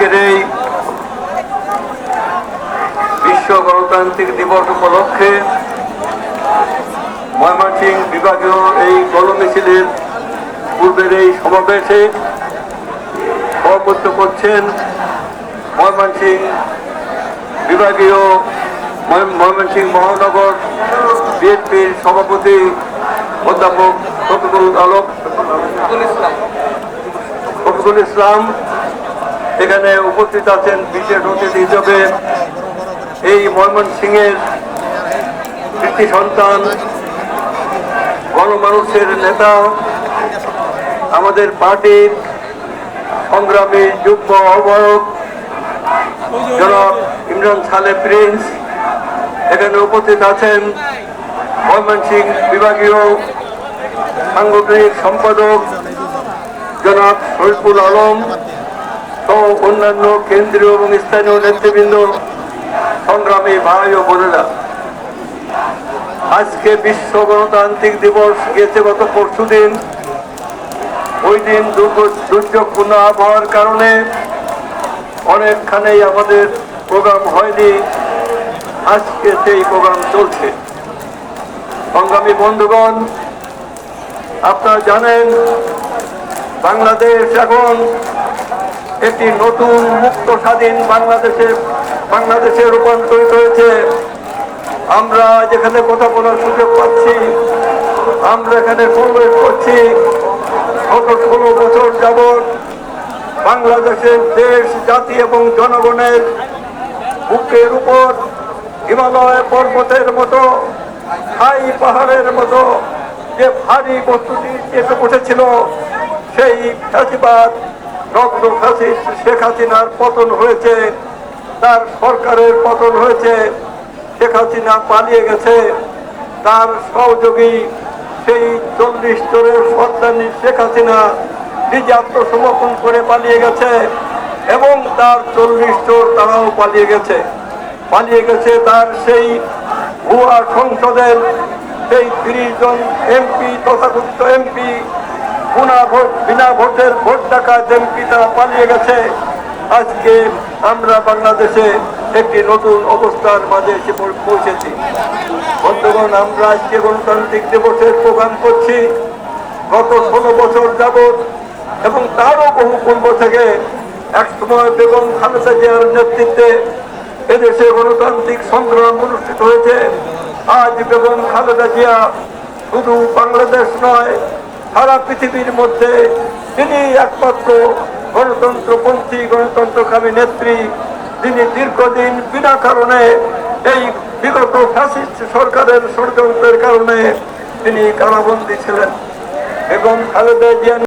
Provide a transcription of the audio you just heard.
আজকের এই বিশ্ব গণতান্ত্রিক দিবস উপলক্ষে ময়মনসিংহ বিভাগীয় এই গণমিছিলের পূর্বের এই সমাবেশে সভাপতিত্ব করছেন ময়মনসিংহ বিভাগীয় ময়মনসিংহ মহানগর বিএনপির সভাপতি অধ্যাপক শফিকুল ইসলাম। এখানে উপস্থিত আছেন বিশেষ অতিথি হিসেবে এই ময়মনসিংহের কৃতি সন্তান, গণমানুষের নেতা, আমাদের পার্টির সংগ্রামী যুগ্ম আহ্বায়ক জনাব ইমরান সালে প্রিন্স। এখানে উপস্থিত আছেন ময়মনসিংহ বিভাগীয় সাংগঠনিক সম্পাদক জনাব শরীফুল আলম সহ অন্যান্য কেন্দ্রীয় এবং স্থানীয় নেতৃবৃন্দ, সংগ্রামী ভাই ও বোনেরা। আজকে বিশ্ব গণতান্ত্রিক দিবস গেছে গত পরশুদিন। ওই দিন দুর্যোগপূর্ণ আবহাওয়ার কারণে অনেকখানেই আমাদের প্রোগ্রাম হয়নি। আজকে সেই প্রোগ্রাম চলছে। সংগ্রামী বন্ধুগণ, আপনারা জানেন বাংলাদেশ এখন একটি নতুন মুক্ত স্বাধীন বাংলাদেশে রূপান্তরিত হয়েছে। আমরা যেখানে কথা বলার সুযোগ পাচ্ছি, আমরা এখানে প্রবেশ করছি। গত 16 বছর যাবৎ বাংলাদেশের দেশ, জাতি এবং জনগণের বুকের উপর হিমালয় পর্বতের মতো, হাই পাহাড়ের মতো যে ভারী বস্তুটি চেপে বসেছিল, সেই ফ্যাসিবাদ রক্ত ফ্যাসিস্ট শেখ হাসিনার পতন হয়েছে, তার সরকারের পতন হয়েছে। শেখ হাসিনা পালিয়ে গেছে। তার সহযোগী সেই 40 চোরের সর্দারনি শেখ হাসিনা নিজে আত্মসমর্পণ করে পালিয়ে গেছে এবং তার 40 চোর তারাও পালিয়ে গেছে। তার সেই ভুয়া সংসদের সেই 30 জন এমপি, তথাকথিত এমপি, বিনা ভোটের ভোট ডাকাত এমপি, তারা পালিয়ে গেছে। আজকে আমরা বাংলাদেশে একটি নতুন অবস্থার মাঝে এসে পৌঁছেছি। বন্ধুগণ, আমরা আজকে গণতান্ত্রিক দিবসের প্রোগ্রাম করছি গত 16 বছর যাবৎ এবং তারও বহু পূর্ব থেকে। একসময় বেগম খালেদা জিয়ার নেতৃত্বে এদেশে গণতান্ত্রিক সংগ্রাম অনুষ্ঠিত হয়েছে। আজ বেগম খালেদা জিয়া শুধু বাংলাদেশ নয়, সারা পৃথিবীর মধ্যে তিনি একমাত্র গণতন্ত্রপন্থী, গণতন্ত্রকামী নেত্রী। তিনি দীর্ঘদিন বিনা কারণে এই বিগত ফ্যাসিস্ট সরকারের ষড়যন্ত্রের কারণে তিনি কারাবন্দী ছিলেন। বেগম খালেদা জিয়া